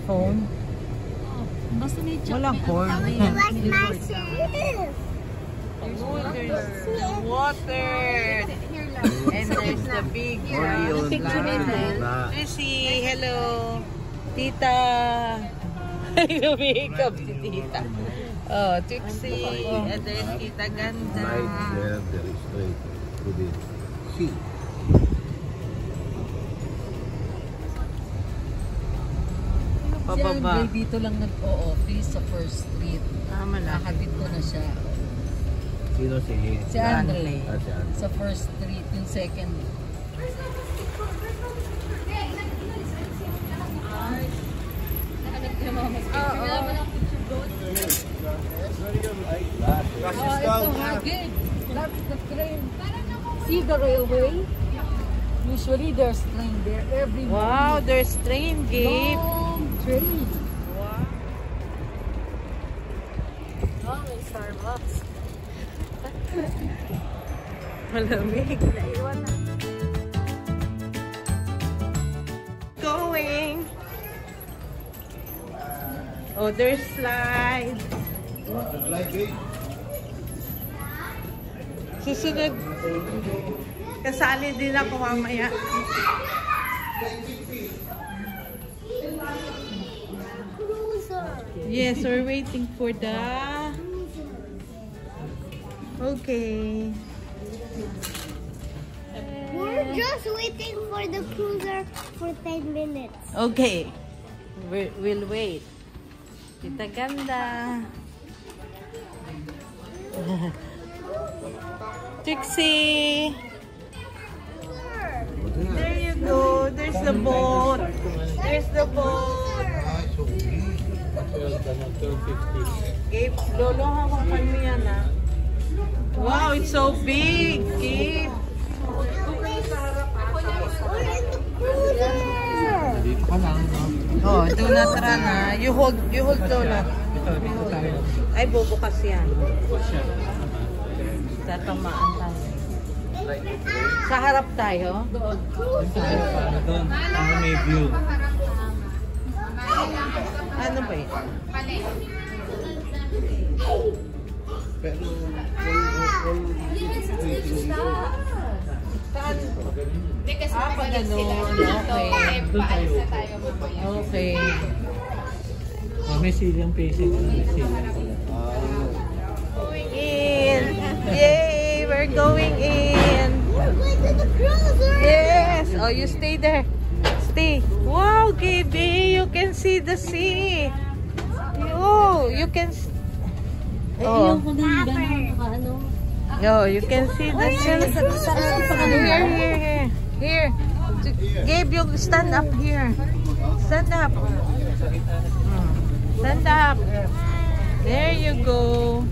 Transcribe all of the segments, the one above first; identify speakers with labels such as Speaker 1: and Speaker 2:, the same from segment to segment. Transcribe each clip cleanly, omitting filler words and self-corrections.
Speaker 1: phone?
Speaker 2: Basta may chat.
Speaker 1: Walang cord.
Speaker 3: There's water. And there's the big Trixie, hello. Tita. Nag-makeup si Tita. Oh, Trixie. And there's Tita Ganda.
Speaker 4: There is straight to the sea.
Speaker 3: Pababa.
Speaker 2: Si dito lang nag-o-office sa First Street. Nakakabit ko na siya.
Speaker 4: Sino si?
Speaker 2: Si Andre.
Speaker 4: Si Andre.
Speaker 2: Sa First Street, yung second.
Speaker 4: Francisco.
Speaker 2: That's the train. See the railway? Usually there's train there every morning.
Speaker 3: Wow, there's train, Gabe.
Speaker 2: Long train.
Speaker 3: Wow.
Speaker 2: Oh, may Starbucks.
Speaker 3: Malamig. Naiwan na. Going. Oh, there's slide. Susunod. Kasali din ako mamaya. Yes, we're waiting for the... Okay.
Speaker 5: We're just waiting for the cruiser for 10 minutes.
Speaker 3: Okay. We'll wait. Tita Ganda. Trixie. There you go. There's the boat. There's the boat. Gabe, Lolo, hawakan mo yan, ah. Wow, it's so big, Gabe.
Speaker 4: Dito ka lang.
Speaker 3: Oh, do not run, ah. You hold Lola. Ay, bubukas yan. Tatamaan tayo. Sa harap tayo?
Speaker 4: Doon. Ang may view.
Speaker 3: Ano ba yun?
Speaker 4: Pero
Speaker 3: Saan? Pag ganun. Okay. Okay.
Speaker 1: May silyang facing.
Speaker 3: Going in. Yay! We're going in. Yes. Oh, you stay there. Stay. Wow, Gaby, you can see the sea. Oh, you can. Oh. Oh, you can see the sea. Here. Gabe, you stand up here. Stand up. Stand up. There you go.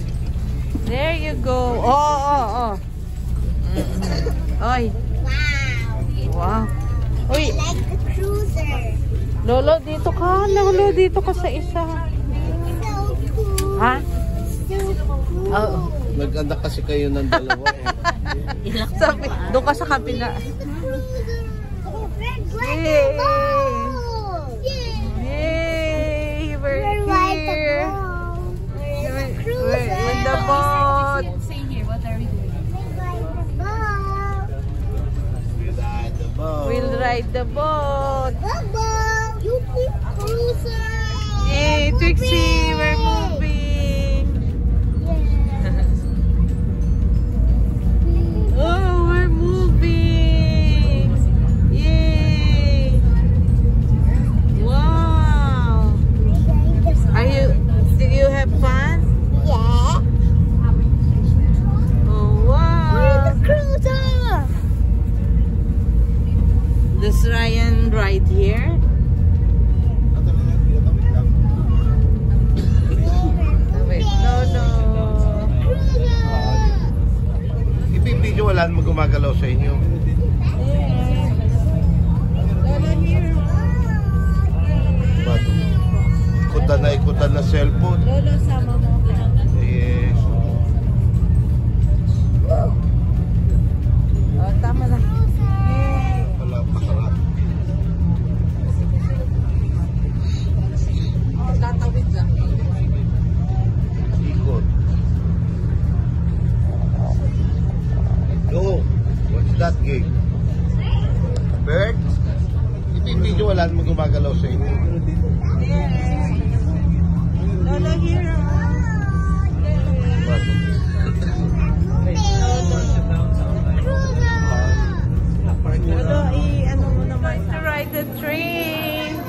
Speaker 3: There you go. Oh. Oy. Wow. Uy.
Speaker 5: I like the cruiser.
Speaker 3: Lolo, dito ka. Lolo, dito ka sa isa.
Speaker 5: So cool.
Speaker 3: Ha?
Speaker 5: So cool.
Speaker 3: Oo.
Speaker 4: nag-anak kasi kayo ng dalawa eh.
Speaker 3: Sabi, doon ka sa kabila. Yay! Yay! We're here. We're in the boat.
Speaker 2: Say here, what are we doing?
Speaker 3: We'll ride the boat.
Speaker 5: You keep cruiser.
Speaker 3: Yay, Trixie, we're moving. Oh, we're moving. Yay. Wow. Did you have fun?
Speaker 5: Yeah.
Speaker 3: Oh, wow.
Speaker 5: We're in the cruiser.
Speaker 3: Does Ryan ride here? Wait, no.
Speaker 4: Ipipidyowalan mo gumagalaw sa inyo. Ba't? Ikutan na cellphone.
Speaker 3: Lolo, sama mo.
Speaker 4: Yes.
Speaker 3: Oh, tama na.
Speaker 4: Wala, masarap. Bert, ipipidyo wala naman gumagalaw sa inyo.
Speaker 3: Lolo here. Lolo, ano mo naman? To ride the train.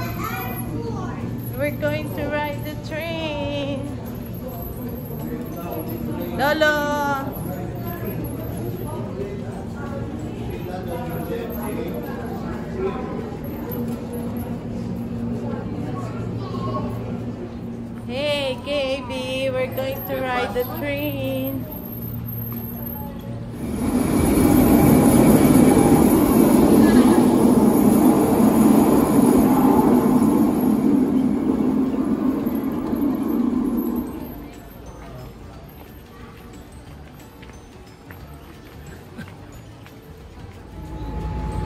Speaker 3: We're going to ride the train. Lolo. Hey, KB, we're going to ride the train.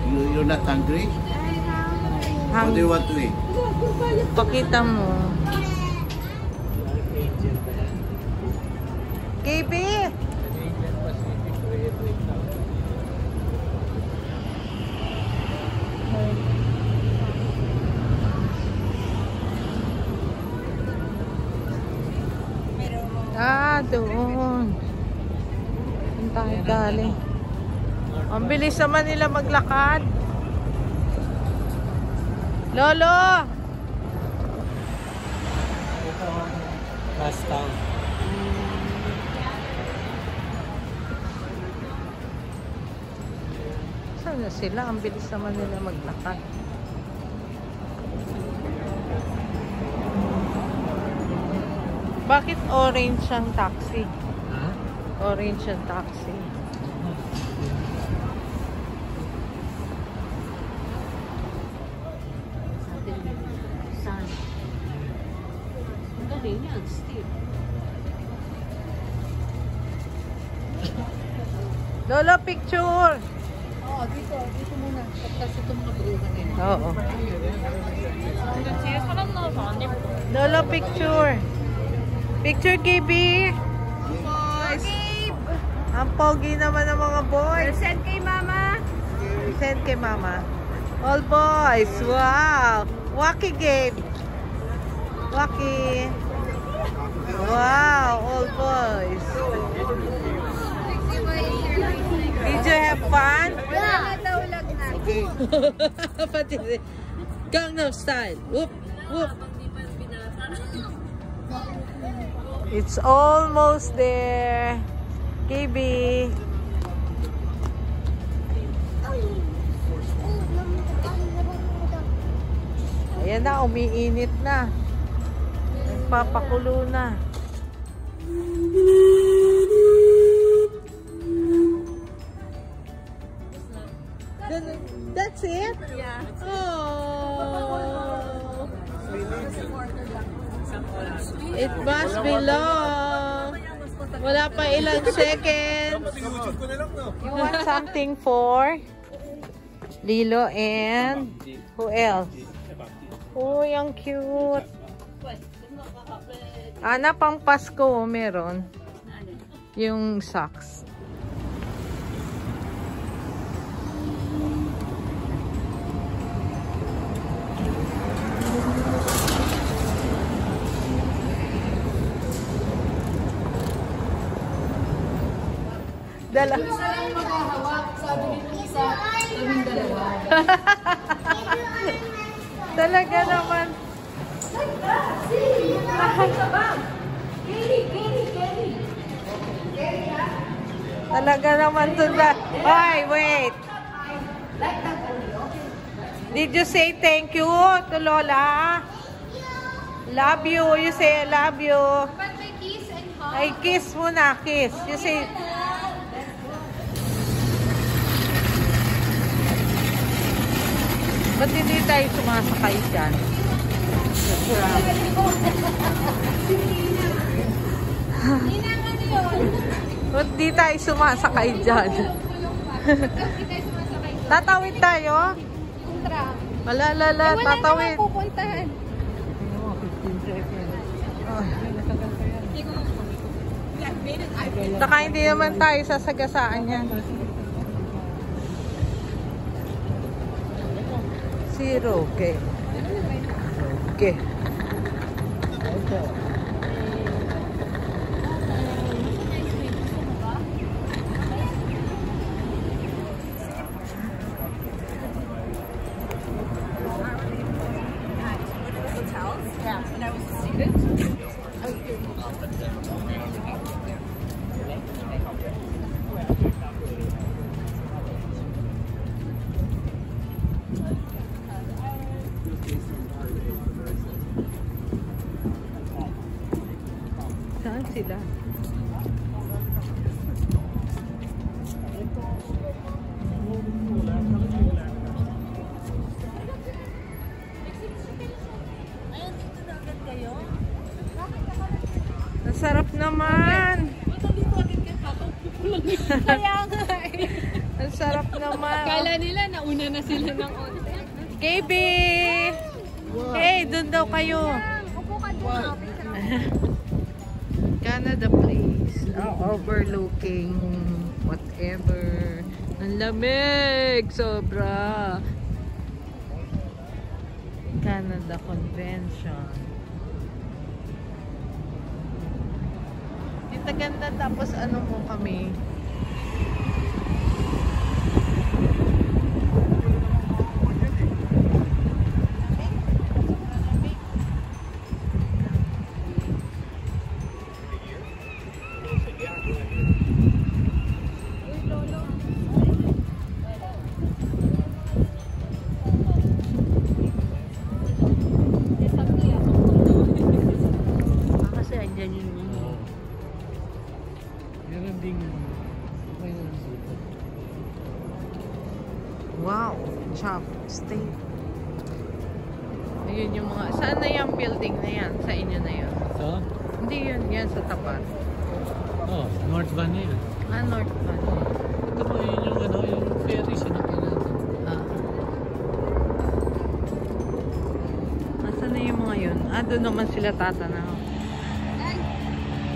Speaker 4: You're not hungry? What do you want to eat?
Speaker 3: Pakita mo. KB! Ah, doon. Saan tayo galing? Ang bilis naman nila maglakad. Lolo!
Speaker 1: Last town.
Speaker 3: Saan na sila? Ang bilis naman nila maglakad. Bakit orange ang taxi?
Speaker 1: Ha?
Speaker 3: Orange ang taxi. Lolo, picture!
Speaker 2: Oo, dito muna. Tapos ito mga bruhan nila.
Speaker 3: Oo. Lolo, picture! Picture, KB! Boys! Ang pogi naman ng mga boys.
Speaker 2: Send kay mama.
Speaker 3: Send kay mama. All boys! Wow! Wacky, Gabe! Wacky! Wow! All boys! Did you have fun?
Speaker 2: Wala na daw lag na.
Speaker 3: Pati Gangnam Style. Whoop, whoop. It's almost there. KB. Ayan na, umiinit na. Nagpapakulo na. That's it?
Speaker 2: Yeah.
Speaker 3: Oh. It must be long. Wala pa ilang seconds. You want something for Lilo and who else? Oh, yung cute. Ana, pang Pasko meron. Yung socks. Dala.
Speaker 2: Isa lang maghahawak. Sabi nito isa, kaming dalawa.
Speaker 3: Talaga naman. Talaga naman to na. Ay, wait. Did you say thank you to Lola? Love you. You say I love you.
Speaker 2: But may kiss and hug.
Speaker 3: Ay, kiss muna. Kiss. You say... Ba't hindi tayo sumasakay dyan? Ba't di tayo sumasakay dyan? Tatawid tayo? Malalala, tatawid.
Speaker 2: Pupuntahan.
Speaker 3: Saka hindi naman tayo sasagasaan yan. Roque. Roque. Saan sila? Ang sarap naman.
Speaker 2: Kaya nga eh.
Speaker 3: Ang sarap naman.
Speaker 2: Kala nila nauna na sila ng onte.
Speaker 3: KB! Hey, doon daw kayo.
Speaker 5: Upo ka doon.
Speaker 3: Canada Place. Overlooking whatever. Ang lamig! Sobra. Canada Convention. Ito ganda, tapos ano mo kami? Kasi andyan yung
Speaker 1: Meron ding may dito.
Speaker 3: wow, chop steak. Ayun yung mga, saan na yung building na yan? Sa inyo na yan?
Speaker 1: So,
Speaker 3: Hindi yun, yan sa tapat.
Speaker 1: oh, North Van na yan.
Speaker 3: North Van.
Speaker 1: Ito mo yun yung ano, yung ferry sinakyan natin.
Speaker 3: Nasaan na yung mga yun? Doon naman sila tatanaw.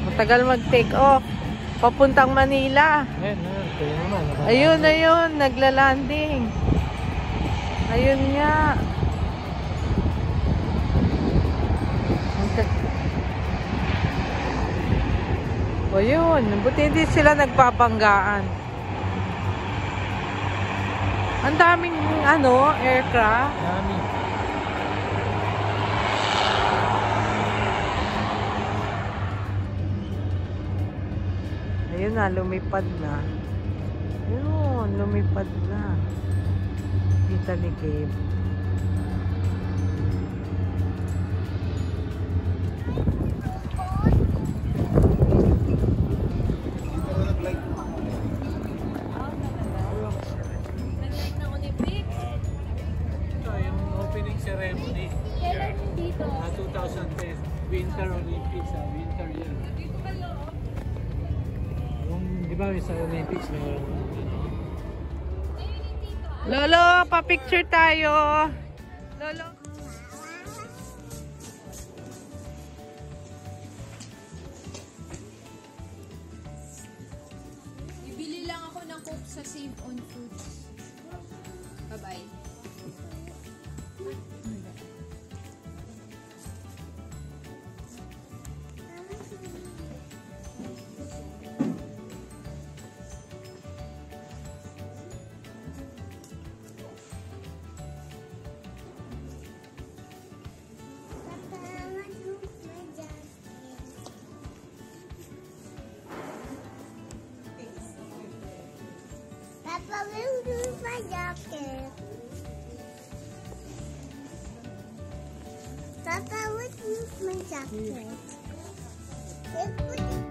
Speaker 3: Matagal mag-take off. Papuntang Manila.
Speaker 1: Ayan, kaya naman.
Speaker 3: Ayun, nagla-landing. Ayun nga. O yun, buti hindi sila nagpapanggaan. Ang daming aircraft.
Speaker 1: Dami.
Speaker 3: Ayun na, lumipad na. Ayun, lumipad na. Kita ni Gabe.
Speaker 2: Nag-like ng Olympics.
Speaker 1: Ito, yung opening ceremony.
Speaker 2: Kailan dito?
Speaker 1: 2010 Winter Olympics, winter year.
Speaker 2: Dito kayo.
Speaker 1: Yung, di ba sa Olympics na
Speaker 3: Lolo, pa-picture tayo. Lolo.
Speaker 2: Bibili lang ako ng Coke sa Save on Foods. Bye-bye.
Speaker 5: Papa will lose my jacket. Papa would lose my jacket. Let's put it